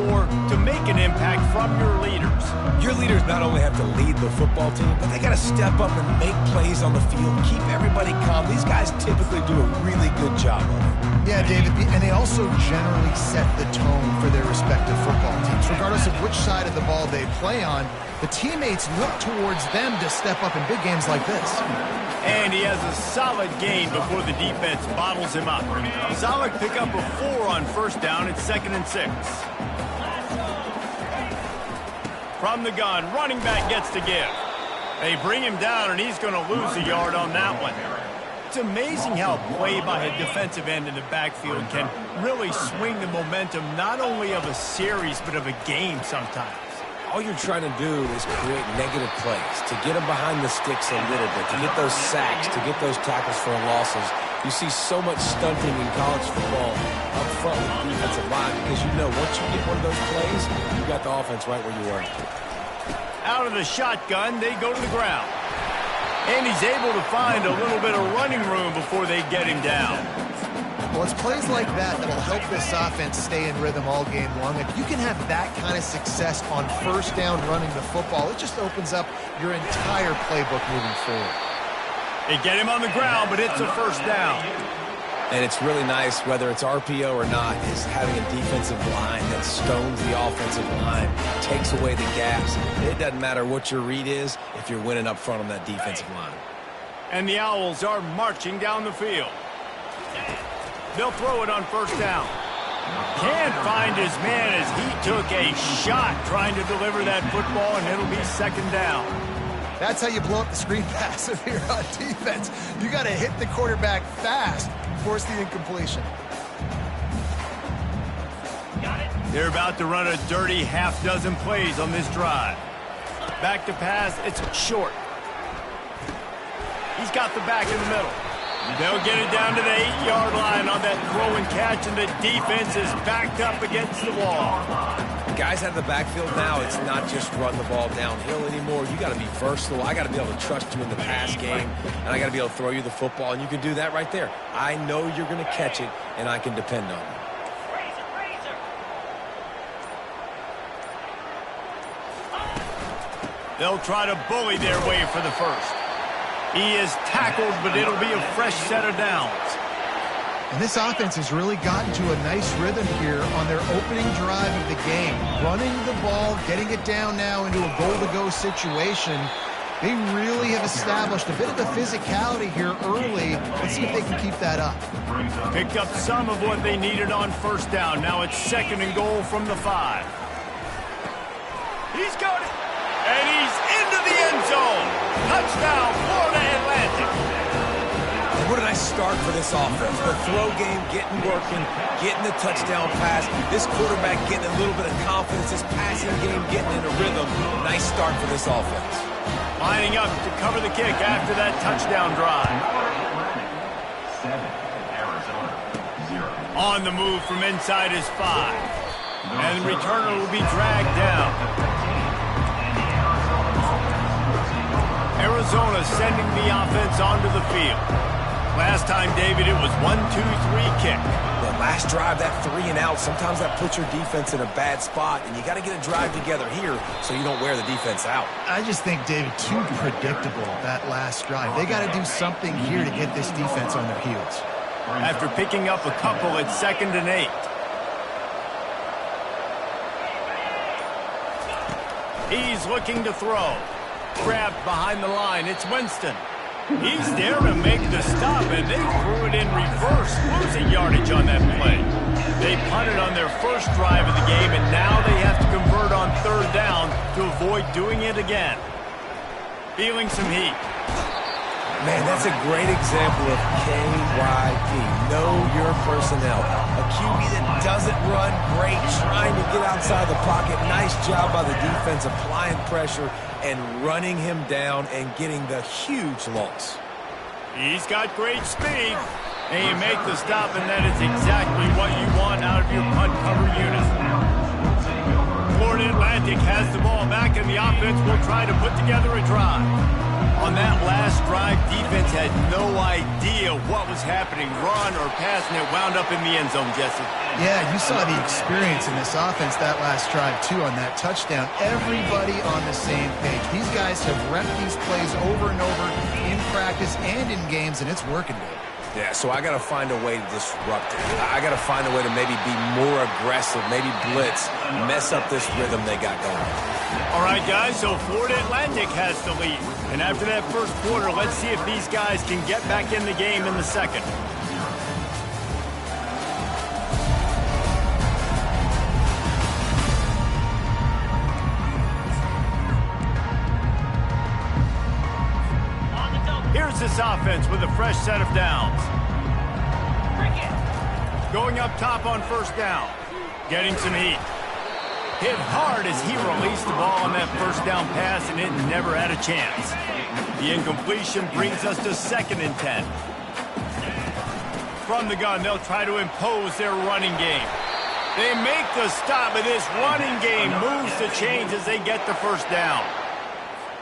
for to make an impact from your leaders. Your leaders not only have to lead the football team, but they got to step up and make plays on the field, keep everybody calm. These guys typically do a really good job of it. Yeah, David, and they also generally set the tone for their respective football teams. Regardless of which side of the ball they play on, the teammates look towards them to step up in big games like this. And he has a solid gain before the defense bottles him up. Solid pickup of 4 on first down. It's 2nd and 6. From the gun, running back gets to give. They bring him down, and he's going to lose a yard on that one. It's amazing how play by a defensive end in the backfield can really swing the momentum not only of a series, but of a game sometimes. All you're trying to do is create negative plays, to get them behind the sticks a little bit, to get those sacks, to get those tackles for losses. You see so much stunting in college football up front with the defensive line because you know once you get one of those plays, you got the offense right where you were. Out of the shotgun, they go to the ground. And he's able to find a little bit of running room before they get him down. Well, it's plays like that that'll help this offense stay in rhythm all game long. If you can have that kind of success on first down running the football, it just opens up your entire playbook moving forward. They get him on the ground, but it's a first down. And it's really nice, whether it's RPO or not, is having a defensive line that stones the offensive line, takes away the gaps. It doesn't matter what your read is if you're winning up front on that defensive line. And the Owls are marching down the field. They'll throw it on first down. Can't find his man as he took a shot trying to deliver that football, and it'll be 2nd down. That's how you blow up the screen pass if you're on defense. You got to hit the quarterback fast, force the incompletion. They're about to run a dirty half-dozen plays on this drive. Back to pass, it's short. He's got the back in the middle. They'll get it down to the 8-yard line on that throw and catch, and the defense is backed up against the wall. Guys out of the backfield now, it's not just run the ball downhill anymore. You got to be versatile. I got to be able to trust you in the pass game, and I got to be able to throw you the football, and you can do that right there. I know you're going to catch it, and I can depend on you. They'll try to bully their way for the first. He is tackled, but it'll be a fresh set of downs. And this offense has really gotten to a nice rhythm here on their opening drive of the game. Running the ball, getting it down now into a goal-to-go situation. They really have established a bit of a physicality here early. Let's see if they can keep that up. Picked up some of what they needed on first down. Now it's 2nd and goal from the 5. He's got it. And he's into the end zone. Touchdown, Florida Atlantic. What a nice start for this offense. The throw game getting working, getting the touchdown pass. This quarterback getting a little bit of confidence. This passing game getting in a rhythm. Nice start for this offense. Lining up to cover the kick after that touchdown drive. 7, Arizona, 0. On the move from inside his 5. And the returner will be dragged down. Arizona sending the offense onto the field. Last time, David, it was 1-2-3 kick. The last drive, that 3 and out, sometimes that puts your defense in a bad spot, and you got to get a drive together here so you don't wear the defense out. I just think, David, too predictable, that last drive. They got to do something here to get this defense on their heels. After picking up a couple at 2nd and 8. He's looking to throw. Grabbed behind the line. It's Winston. He's there to make the stop, and they threw it in reverse, losing yardage on that play. They punted on their first drive of the game, and now they have to convert on 3rd down to avoid doing it again. Feeling some heat. Man, that's a great example of KYP. Know your personnel. A QB that doesn't run great, trying to get outside the pocket. Nice job by the defense, applying pressure and running him down and getting the huge loss. He's got great speed. And you make the stop, and that is exactly what you want out of your punt cover unit. Florida Atlantic has the ball back, and the offense will try to put together a drive. On that last drive, defense had no idea what was happening. Run or pass, and it wound up in the end zone, Jesse. Yeah, you saw the experience in this offense that last drive, too, on that touchdown. Everybody on the same page. These guys have repped these plays over and over in practice and in games, and it's working, Dave. Yeah, so I got to find a way to disrupt it. I got to find a way to maybe be more aggressive, maybe blitz, mess up this rhythm they got going. All right, guys, so Florida Atlantic has the lead. And after that first quarter, let's see if these guys can get back in the game in the second. Here's this offense with a fresh set of downs. Going up top on first down. Getting some heat. Hit hard as he released the ball on that first down pass, and it never had a chance. The incompletion brings us to 2nd and 10. From the gun, they'll try to impose their running game. They make the stop, but this running game moves the chains as they get the first down.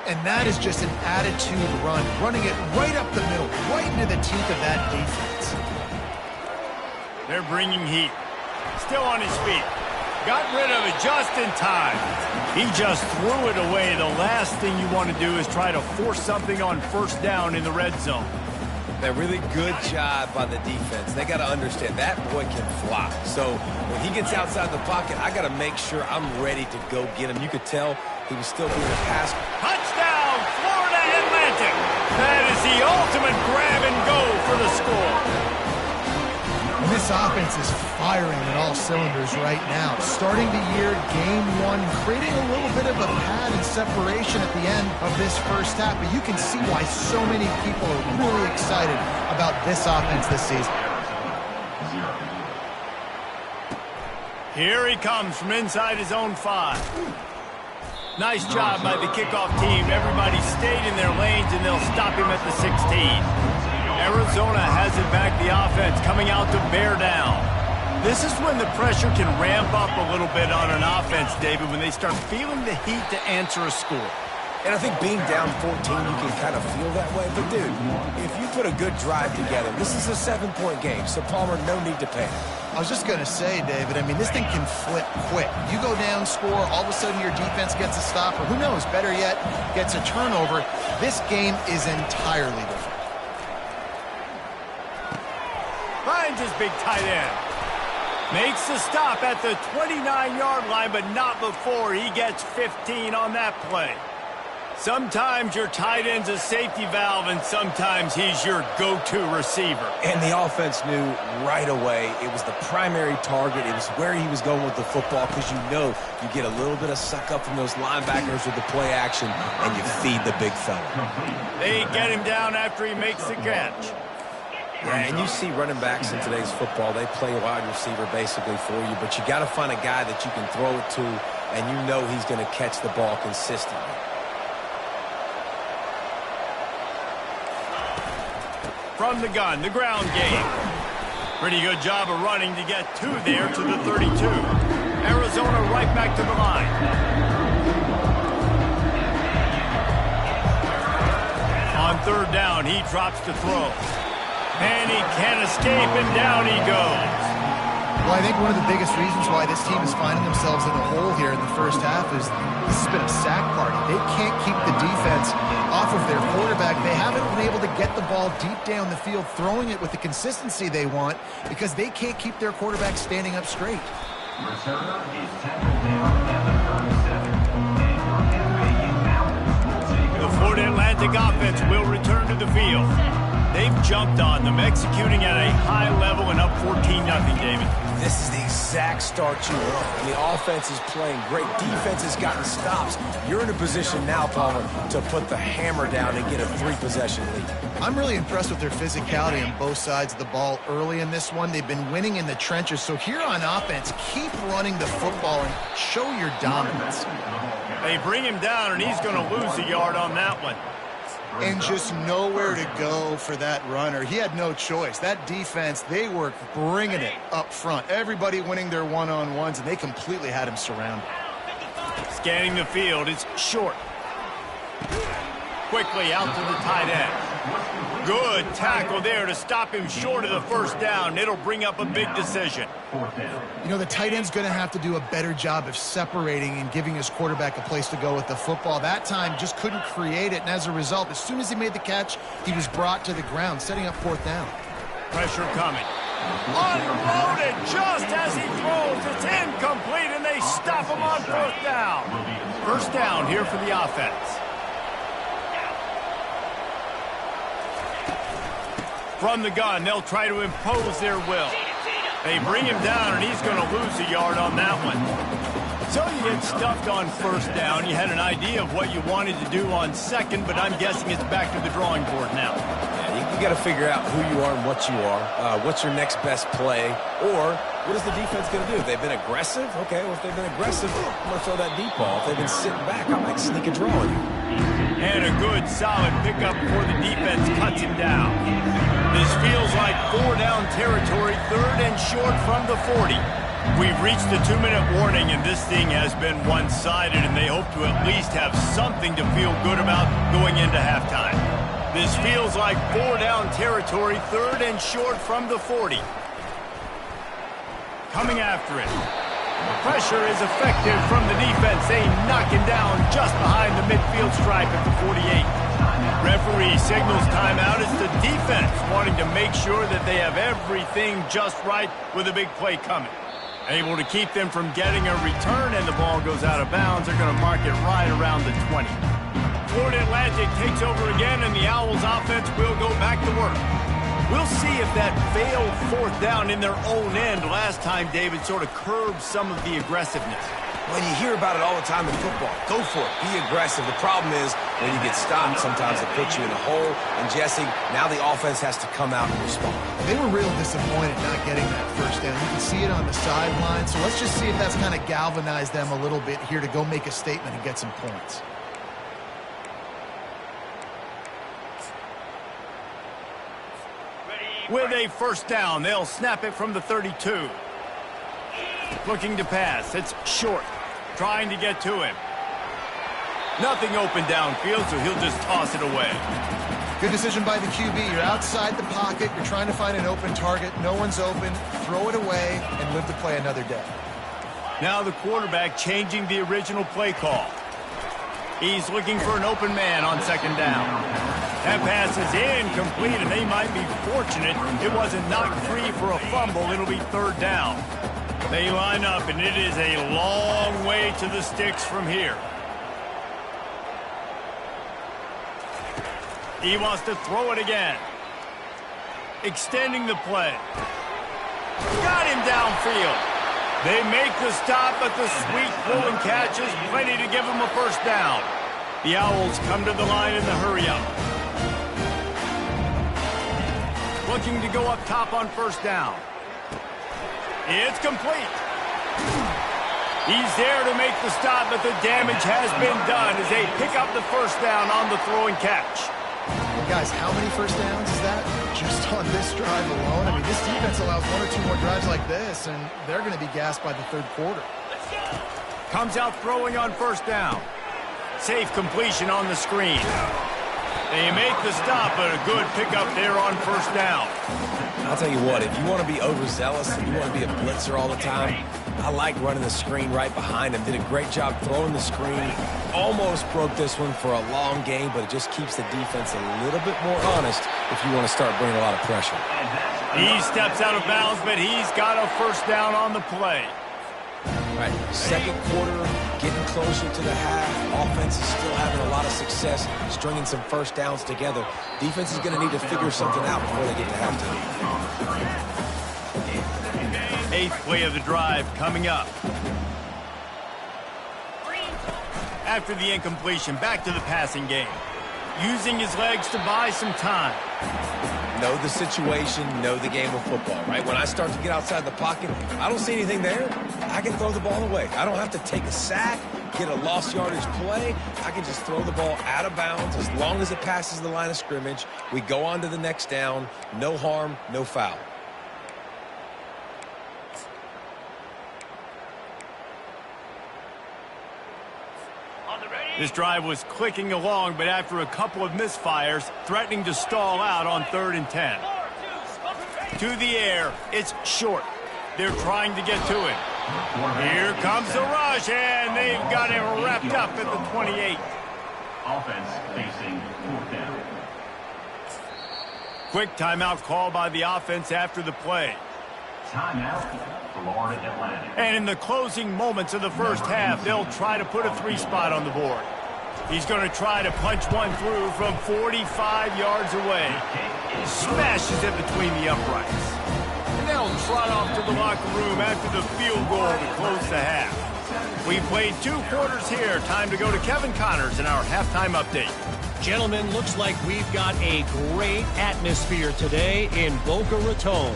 And that is just an attitude run, running it right up the middle, right into the teeth of that defense. They're bringing heat. Still on his feet. Got rid of it just in time. He just threw it away. The last thing you want to do is try to force something on first down in the red zone. A really good job by the defense. They got to understand that boy can fly. So when he gets outside the pocket, I got to make sure I'm ready to go get him. You could tell he was still doing a pass. Touchdown, Florida Atlantic. That is the ultimate grab and go for the score. And this offense is firing on all cylinders right now. Starting the year, game one, creating a little bit of a pad and separation at the end of this first half. But you can see why so many people are really excited about this offense this season. Here he comes from inside his own 5. Nice job by the kickoff team. Everybody stayed in their lanes, and they'll stop him at the 16. Arizona has it back, the offense coming out to bear down. This is when the pressure can ramp up a little bit on an offense, David, when they start feeling the heat to answer a score. And I think being down 14, you can kind of feel that way. But, dude, if you put a good drive together, this is a 7-point game, so Palmer, no need to panic. I was just going to say, David, I mean, this thing can flip quick. You go down, score, all of a sudden your defense gets a stop, or who knows, better yet, gets a turnover. This game is entirely different. Finds his big tight end. Makes the stop at the 29-yard line, but not before he gets 15 on that play. Sometimes your tight end's a safety valve, and sometimes he's your go-to receiver. And the offense knew right away it was the primary target. It was where he was going with the football, because you know you get a little bit of suck up from those linebackers with the play action, and you feed the big fella. They get him down after he makes the catch. Yeah, and you see running backs in today's football, they play a wide receiver basically for you, but you got to find a guy that you can throw it to, and you know he's going to catch the ball consistently. From the gun, the ground game. Pretty good job of running to get 2 there to the 32. Arizona right back to the line. On 3rd down, he drops to throw. And he can't escape, and down he goes. Well, I think one of the biggest reasons why this team is finding themselves in a hole here in the first half is this has been a sack party. They can't keep the defense off of their quarterback. They haven't been able to get the ball deep down the field, throwing it with the consistency they want, because they can't keep their quarterback standing up straight. Returner is tackled down at the 37. The Florida Atlantic offense will return to the field. They've jumped on them, executing at a high level and up 14-0, David. This is the exact start you want. And the offense is playing great. Defense has gotten stops. You're in a position now, Palmer, to put the hammer down and get a 3-possession lead. I'm really impressed with their physicality on both sides of the ball early in this one. They've been winning in the trenches. So here on offense, keep running the football and show your dominance. They bring him down, and he's going to lose a yard on that one. And just nowhere to go for that runner. He had no choice. That defense, they were bringing it up front. Everybody winning their one-on-ones, and they completely had him surrounded. Scanning the field, it's short. quickly out to the tight end. Good tackle there to stop him short of the first down. It'll bring up a big decision. You know, the tight end's going to have to do a better job of separating and giving his quarterback a place to go with the football. That time just couldn't create it, and as a result, as soon as he made the catch, he was brought to the ground, setting up fourth down. Pressure coming. Unloaded just as he throws. It's incomplete, and they stop him on first down. First down here for the offense. From the gun, they'll try to impose their will. They bring him down, and he's going to lose a yard on that one. So you get stuffed on first down. You had an idea of what you wanted to do on second, but I'm guessing it's back to the drawing board now. You got to figure out who you are and what you are. What's your next best play? Or what is the defense going to do? If they've been aggressive, okay, well, if they've been aggressive, I'm going to throw that deep ball. If they've been sitting back, I might sneak a draw on you. And a good, solid pickup before the defense cuts him down. This feels like 4-down territory, third and short from the 40. We've reached the 2-minute warning, and this thing has been one-sided, and they hope to at least have something to feel good about going into halftime. This feels like 4-down territory, third and short from the 40. Coming after it. Pressure is effective from the defense. They knock him down just behind the midfield stripe at the 48. Referee signals timeout. It's the defense wanting to make sure that they have everything just right with a big play coming. Able to keep them from getting a return, and the ball goes out of bounds. They're going to mark it right around the 20. Florida Atlantic takes over again, and the Owls offense will go back to work. We'll see if that failed fourth down in their own end last time, David, sort of curbed some of the aggressiveness. Well, you hear about it all the time in football. Go for it. Be aggressive. The problem is when you get stopped, sometimes it puts you in a hole. And, Jesse, now the offense has to come out and respond. They were real disappointed not getting that first down. You can see it on the sideline. So let's just see if that's kind of galvanized them a little bit here to go make a statement and get some points. With a first down, they'll snap it from the 32. Looking to pass. It's short. Trying to get to him. Nothing open downfield, so he'll just toss it away. Good decision by the QB. You're outside the pocket. You're trying to find an open target. No one's open. Throw it away and live to play another day. Now the quarterback changing the original play call. He's looking for an open man on second down. That pass is incomplete, and they might be fortunate it wasn't knocked free for a fumble. It'll be third down. They line up, and it is a long way to the sticks from here. He wants to throw it again. Extending the play. Got him downfield. They make the stop, but the sweet pull and catch is plenty to give them a first down. The Owls come to the line in the hurry-up. Looking to go up top on first down. It's complete. He's there to make the stop, but the damage has been done as they pick up the first down on the throw and catch. Well, guys, how many first downs is that just on this drive alone? I mean, this defense allows one or two more drives like this, and they're going to be gassed by the third quarter. Comes out throwing on first down. Safe completion on the screen. They make the stop, but a good pickup there on first down. I'll tell you what, if you want to be overzealous and you want to be a blitzer all the time, I like running the screen right behind him. Did a great job throwing the screen. Almost broke this one for a long game, but it just keeps the defense a little bit more honest if you want to start bringing a lot of pressure. He steps out of bounds, but he's got a first down on the play. All right, second quarter, getting closer to the half. Offense is still having a lot of success stringing some first downs together. Defense is going to need to figure something out before they get to halftime. Eighth play of the drive coming up. After the incompletion, back to the passing game. Using his legs to buy some time. Know the situation, know the game of football, right? When I start to get outside the pocket, I don't see anything there, I can throw the ball away. I don't have to take a sack, get a lost yardage play. I can just throw the ball out of bounds as long as it passes the line of scrimmage. We go on to the next down. No harm, no foul. This drive was clicking along, but after a couple of misfires, threatening to stall out on 3rd and 10. To the air, it's short. They're trying to get to it. Here comes the rush, and they've got him wrapped up at the 28. Offense facing 4th down. Quick timeout call by the offense after the play. Timeout, Florida Atlantic. And in the closing moments of the first half, they'll try to put a 3-spot on the board. He's going to try to punch one through from 45 yards away. Smashes it between the uprights. And they'll trot off to the locker room after the field goal to close the half. We played 2 quarters here. Time to go to Kevin Connors in our halftime update. Gentlemen, looks like we've got a great atmosphere today in Boca Raton.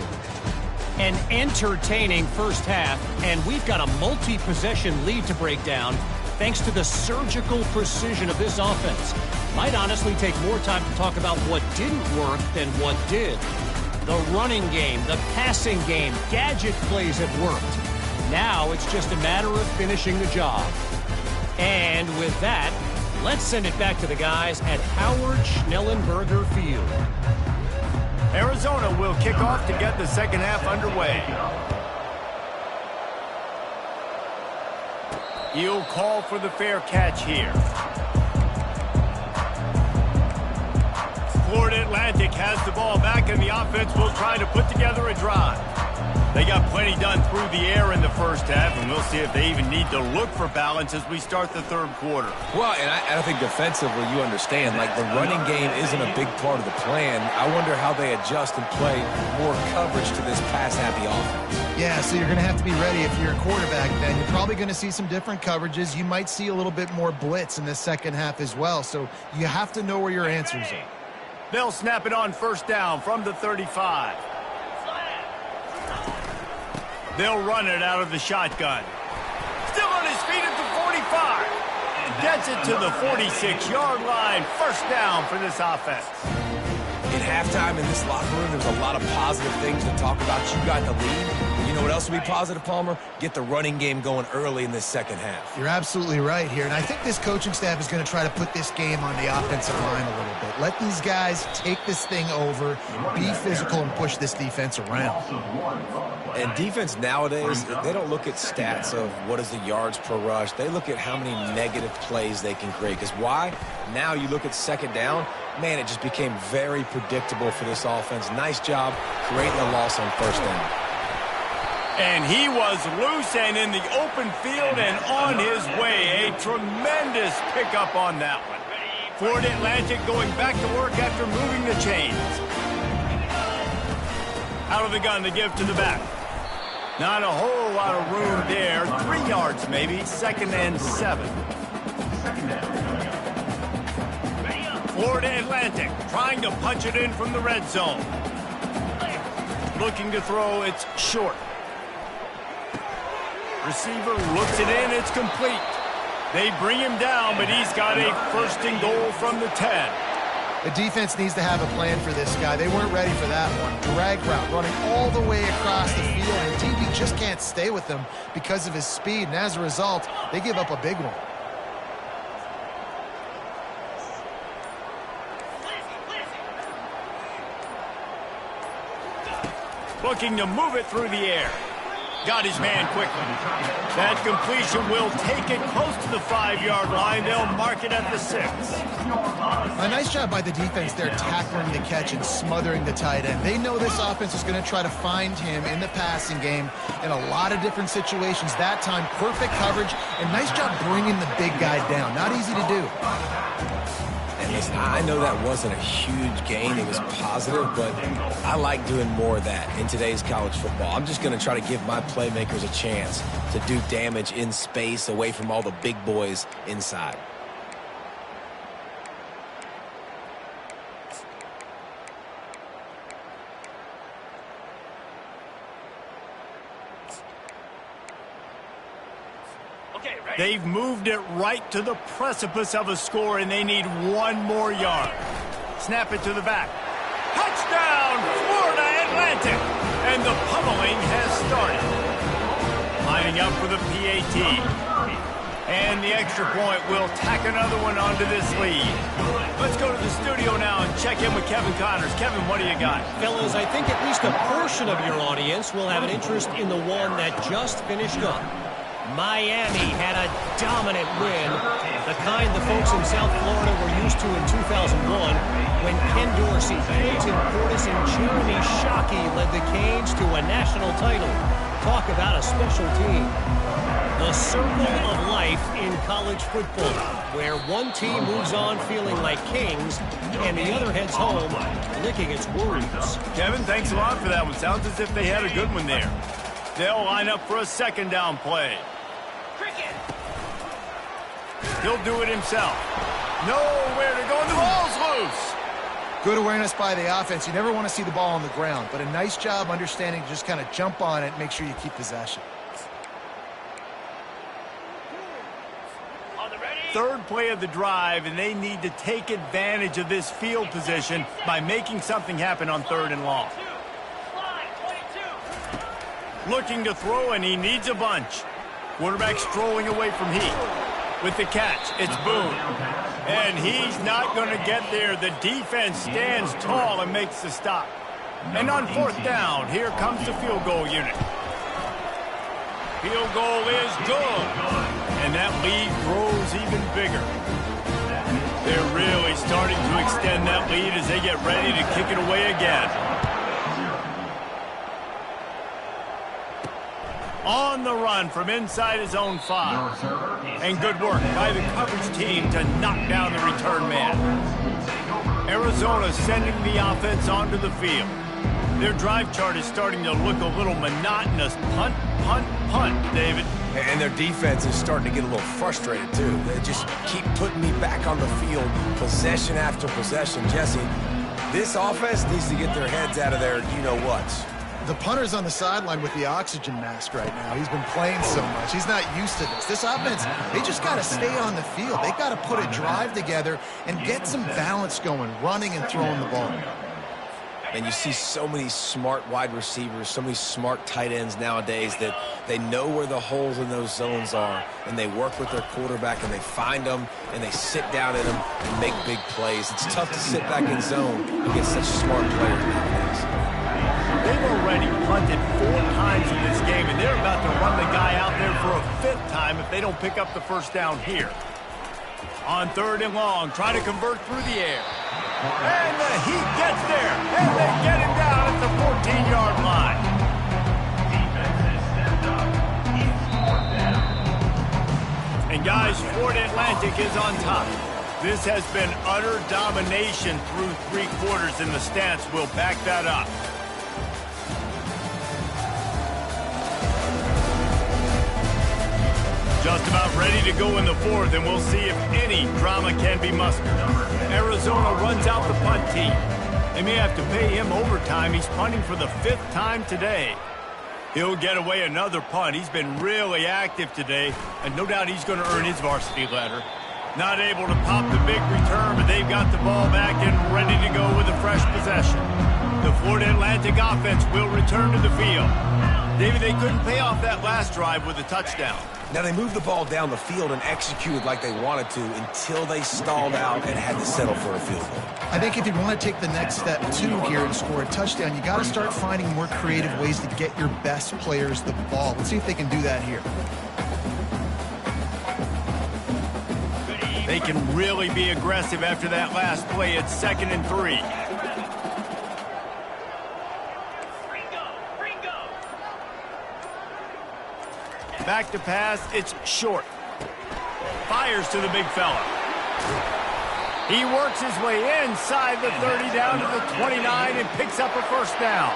An entertaining first half, and we've got a multi-possession lead to break down thanks to the surgical precision of this offense. Might honestly take more time to talk about what didn't work than what did. The running game, the passing game, gadget plays have worked. Now it's just a matter of finishing the job. And with that, let's send it back to the guys at Howard Schnellenberger Field. Arizona will kick off to get the second half underway. He'll call for the fair catch here. Florida Atlantic has the ball back, and the offense will try to put together a drive. They got plenty done through the air in the first half, and we'll see if they even need to look for balance as we start the third quarter. Well, and I think defensively you understand, like the running game isn't a big part of the plan. I wonder how they adjust and play more coverage to this pass-happy offense. Yeah, so you're going to have to be ready if you're a quarterback then. You're probably going to see some different coverages. You might see a little bit more blitz in the second half as well, so you have to know where your answers are. They'll snap it on first down from the 35. They'll run it out of the shotgun. Still on his feet at the 45. Gets it to the 46-yard line. First down for this offense. At halftime in this locker room, there was a lot of positive things to talk about. You got the lead. You know what else would be positive, Palmer? Get the running game going early in this second half. You're absolutely right here, and I think this coaching staff is going to try to put this game on the offensive line a little bit. Let these guys take this thing over, be physical, and push this defense around. And defense nowadays, they don't look at stats of what is the yards per rush. They look at how many negative plays they can create. Because why? Now you look at second down, man, it just became very predictable for this offense. Nice job creating a loss on first down. And he was loose and in the open field and on his way. A tremendous pickup on that one. Florida Atlantic going back to work after moving the chains. Out of the gun to give to the back. Not a whole lot of room there. 3 yards maybe. 2nd and 7. Florida Atlantic trying to punch it in from the red zone. Looking to throw, it's short. Receiver looks it in, it's complete. They bring him down, but he's got a 1st and goal from the 10. The defense needs to have a plan for this guy. They weren't ready for that one. Drag route running all the way across the field, and DB just can't stay with him because of his speed, and as a result, they give up a big one. Looking to move it through the air. Got his man quickly. That completion will take it close to the 5-yard line. They'll mark it at the 6. A nice job by the defense there tackling the catch and smothering the tight end. They know this offense is going to try to find him in the passing game in a lot of different situations. That time, perfect coverage, and nice job bringing the big guy down. Not easy to do. And listen, I know that wasn't a huge gain. It was positive, but I like doing more of that in today's college football. I'm just going to try to give my playmakers a chance to do damage in space away from all the big boys inside. They've moved it right to the precipice of a score, and they need 1 more yard. Snap it to the back. Touchdown, Florida Atlantic! And the pummeling has started. Lining up for the PAT. And the extra point will tack another one onto this lead. Let's go to the studio now and check in with Kevin Connors. Kevin, what do you got? Fellas, I think at least a portion of your audience will have an interest in the one that just finished up. Miami had a dominant win, the kind the folks in South Florida were used to in 2001 when Ken Dorsey, Clinton Portis, and Jeremy Shockey led the Canes to a national title. Talk about a special team. The circle of life in college football, where one team moves on feeling like kings and the other heads home licking its wounds. Kevin, thanks a lot for that one. Sounds as if they had a good one there. They'll line up for a second down play. He'll do it himself. Nowhere to go, and the ball's loose. Good awareness by the offense. You never want to see the ball on the ground, but a nice job understanding to just kind of jump on it and make sure you keep possession. Third play of the drive, and they need to take advantage of this field position by making something happen on 3rd and long. Looking to throw, and he needs a bunch. Quarterback strolling away from Heat. With the catch, it's Boone. And he's not going to get there. The defense stands tall and makes the stop. And on 4th down, here comes the field goal unit. Field goal is good. And that lead grows even bigger. They're really starting to extend that lead as they get ready to kick it away again. On the run from inside his own 5. And good work by the coverage team to knock down the return man. Arizona sending the offense onto the field. Their drive chart is starting to look a little monotonous. Punt, punt, punt, David. And their defense is starting to get a little frustrated, too. They just keep putting me back on the field, possession after possession. Jesse, this offense needs to get their heads out of their you-know-whats. The punter's on the sideline with the oxygen mask right now. He's been playing so much. He's not used to this. This offense, they just got to stay on the field. They got to put a drive together and get some balance going, running and throwing the ball. And you see so many smart wide receivers, so many smart tight ends nowadays that they know where the holes in those zones are, and they work with their quarterback, and they find them, and they sit down in them and make big plays. It's tough to sit back in zone against such smart players nowadays. They've already punted 4 times in this game, and they're about to run the guy out there for a 5th time if they don't pick up the first down here. On 3rd and long, trying to convert through the air. And the Heat gets there, and they get him down at the 14-yard line. And guys, Florida Atlantic is on top. This has been utter domination through 3 quarters, and the stats will back that up. Just about ready to go in the 4th, and we'll see if any drama can be mustered. Arizona runs out the punt team. They may have to pay him overtime. He's punting for the 5th time today. He'll get away another punt. He's been really active today, and no doubt he's going to earn his varsity letter. Not able to pop the big return, but they've got the ball back and ready to go with a fresh possession. The Florida Atlantic offense will return to the field. David, they couldn't pay off that last drive with a touchdown. Now, they moved the ball down the field and executed like they wanted to until they stalled out and had to settle for a field goal. I think if you want to take the next step, too, here and score a touchdown, you got to start finding more creative ways to get your best players the ball. Let's see if they can do that here. They can really be aggressive after that last play. It's 2nd and 3. Back to pass, it's short. Fires to the big fella. He works his way inside the 30 down to the 29 and picks up a first down.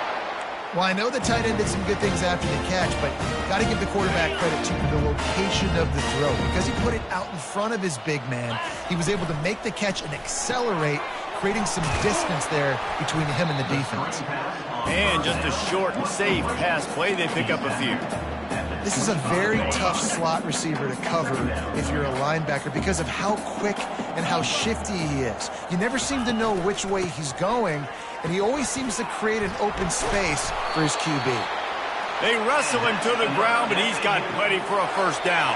Well, I know the tight end did some good things after the catch, but got to give the quarterback credit to the location of the throw. Because he put it out in front of his big man, he was able to make the catch and accelerate, creating some distance there between him and the defense. And just a short and safe pass play, they pick up a few. This is a very tough slot receiver to cover if you're a linebacker because of how quick and how shifty he is. You never seem to know which way he's going, and he always seems to create an open space for his QB. They wrestle him to the ground, but he's got plenty for a first down.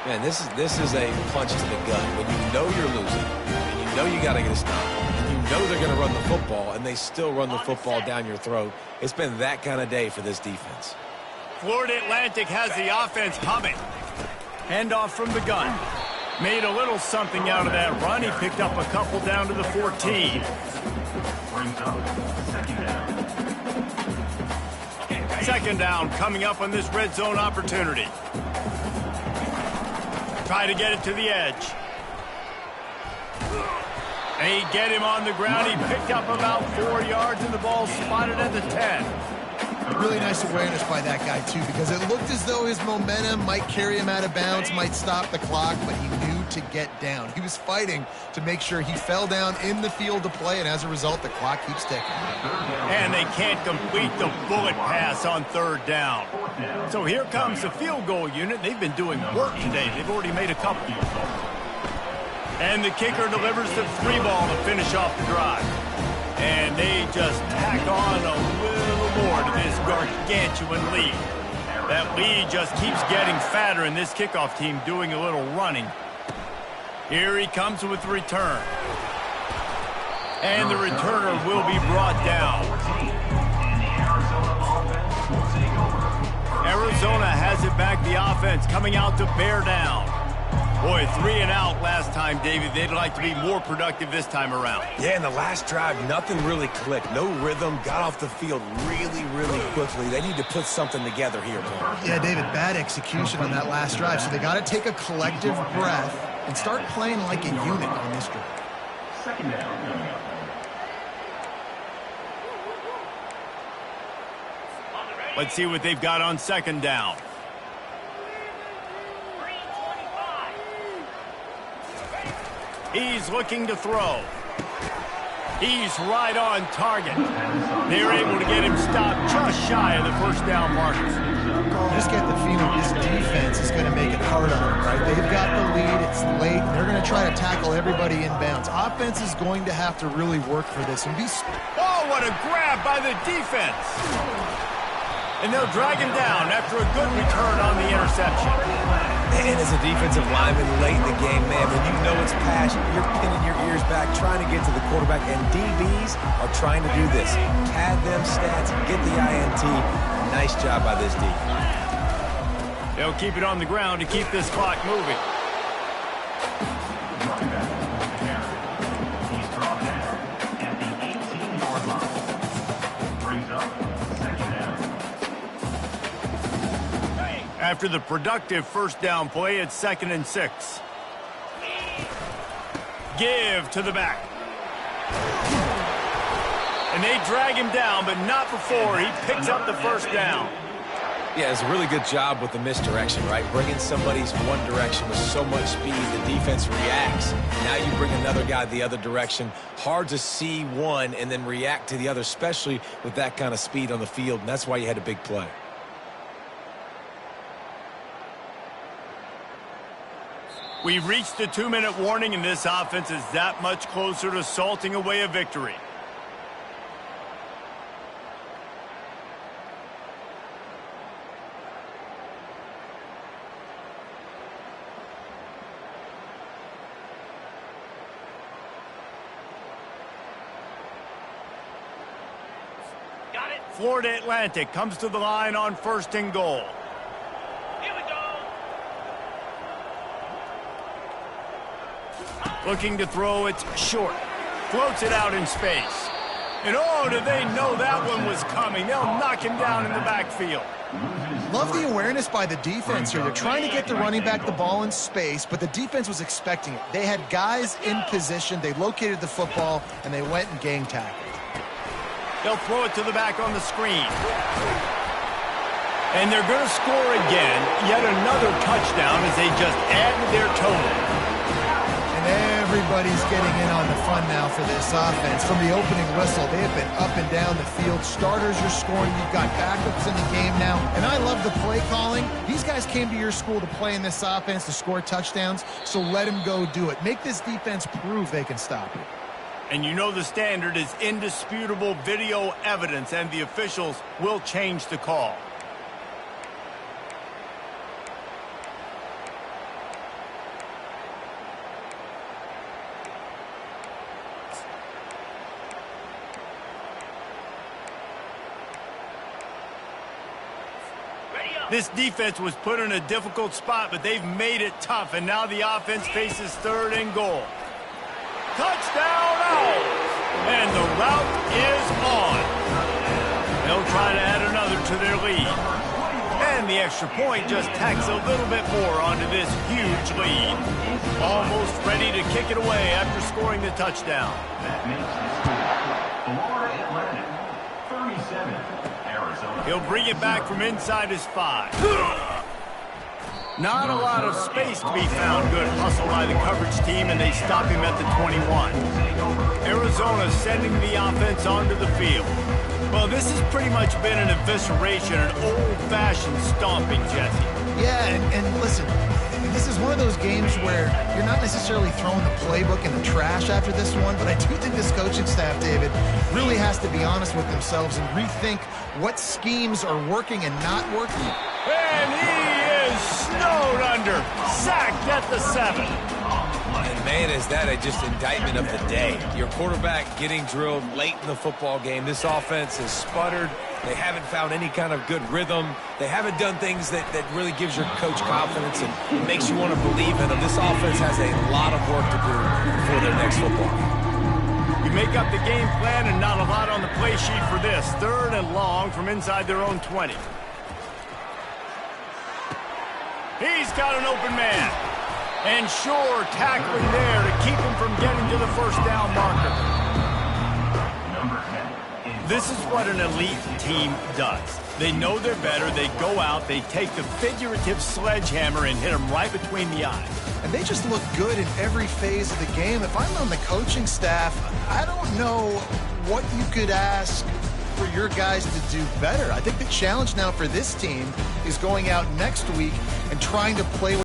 Man, this is a punch to the gut. When you know you're losing, and you know you got to get a stop, and you know they're going to run the football, and they still run the football down your throat. It's been that kind of day for this defense. Florida Atlantic has the offense humming. Handoff from the gun. Made a little something out of that run. He picked up a couple down to the 14. Brings up second down. Second down coming up on this red zone opportunity. Try to get it to the edge. And he get him on the ground. He picked up about 4 yards, and the ball spotted at the 10. Really nice awareness by that guy, too, because it looked as though his momentum might carry him out of bounds, might stop the clock, but he knew to get down. He was fighting to make sure he fell down in the field to play, and as a result, the clock keeps ticking. And they can't complete the bullet pass on third down. So here comes the field goal unit. They've been doing work today. They've already made a couple. And the kicker delivers the 3 ball to finish off the drive. And they just tack on a little more to this gargantuan lead. That lead just keeps getting fatter, and this kickoff team doing a little running. Here he comes with the return. And the returner will be brought down. Arizona has it back, the offense coming out to bear down. Boy, 3 and out last time, David. They'd like to be more productive this time around. Yeah, in the last drive, nothing really clicked. No rhythm, got off the field really, really quickly. They need to put something together here, Paul. Yeah, David, bad execution on that last drive, so they got to take a collective breath and start playing like a unit on this drive. Second down. Let's see what they've got on second down. He's looking to throw. He's right on target. They're able to get him stopped just shy of the first down marker. You just get the feeling this defense is going to make it hard on them, right? They've got the lead. It's late. They're going to try to tackle everybody inbounds. Offense is going to have to really work for this and be... Oh, what a grab by the defense. And they'll drag him down after a good return on the interception. And as a defensive lineman late in the game, man, when you know it's pass, you're pinning your ears back, trying to get to the quarterback, and DBs are trying to do this. Pad them stats, get the INT. Nice job by this D. They'll keep it on the ground to keep this clock moving. He's brought down at the 18-yard line. Brings up second down. After the productive first down play, it's 2nd and 6. Give to the back. And they drag him down, but not before he picks up the first down. Yeah, it's a really good job with the misdirection, right? Bringing somebody's one direction with so much speed, the defense reacts. Now you bring another guy the other direction. Hard to see one and then react to the other, especially with that kind of speed on the field, and that's why you had a big play. We've reached the 2-minute warning, and this offense is that much closer to salting away a victory. Got it. Florida Atlantic comes to the line on 1st and goal. Looking to throw, it's short. Floats it out in space. And oh, do they know that one was coming. They'll knock him down in the backfield. Love the awareness by the defense here. They're trying to get the running back the ball in space, but the defense was expecting it. They had guys in position. They located the football, and they went and gang tackled. They'll throw it to the back on the screen. And they're going to score again. Yet another touchdown as they just add to their total. Everybody's getting in on the fun now for this offense. From the opening whistle, they have been up and down the field. Starters are scoring. You've got backups in the game now. And I love the play calling. These guys came to your school to play in this offense to score touchdowns, so let them go do it. Make this defense prove they can stop it. And you know the standard is indisputable video evidence, and the officials will change the call. This defense was put in a difficult spot, but they've made it tough, and now the offense faces 3rd and goal. Touchdown Owls! And the route is on. They'll try to add another to their lead. And the extra point just tacks a little bit more onto this huge lead. Almost ready to kick it away after scoring the touchdown. That makes it Florida Atlantic, 37, Arizona. He'll bring it back from inside his 5. Not a lot of space to be found. Good hustle by the coverage team, and they stop him at the 21. Arizona sending the offense onto the field. Well, this has pretty much been an evisceration, an old-fashioned stomping, Jesse. Yeah, and listen, this is one of those games where you're not necessarily throwing the playbook in the trash after this one, but I do think this coaching staff, David, really has to be honest with themselves and rethink what schemes are working and not working. And he is snowed under, sacked at the 7. And man, is that just indictment of the day. Your quarterback getting drilled late in the football game. This offense has sputtered. They haven't found any kind of good rhythm. They haven't done things that really gives your coach confidence and makes you want to believe in them. This offense has a lot of work to do for their next football game. You make up the game plan and not a lot on the play sheet for this. 3rd and long from inside their own 20. He's got an open man. And sure, tackling there to keep him from getting to the 1st down marker. This is what an elite team does. They know they're better. They go out. They take the figurative sledgehammer and hit them right between the eyes. And they just look good in every phase of the game. If I'm on the coaching staff, I don't know what you could ask for your guys to do better. I think the challenge now for this team is going out next week and trying to play with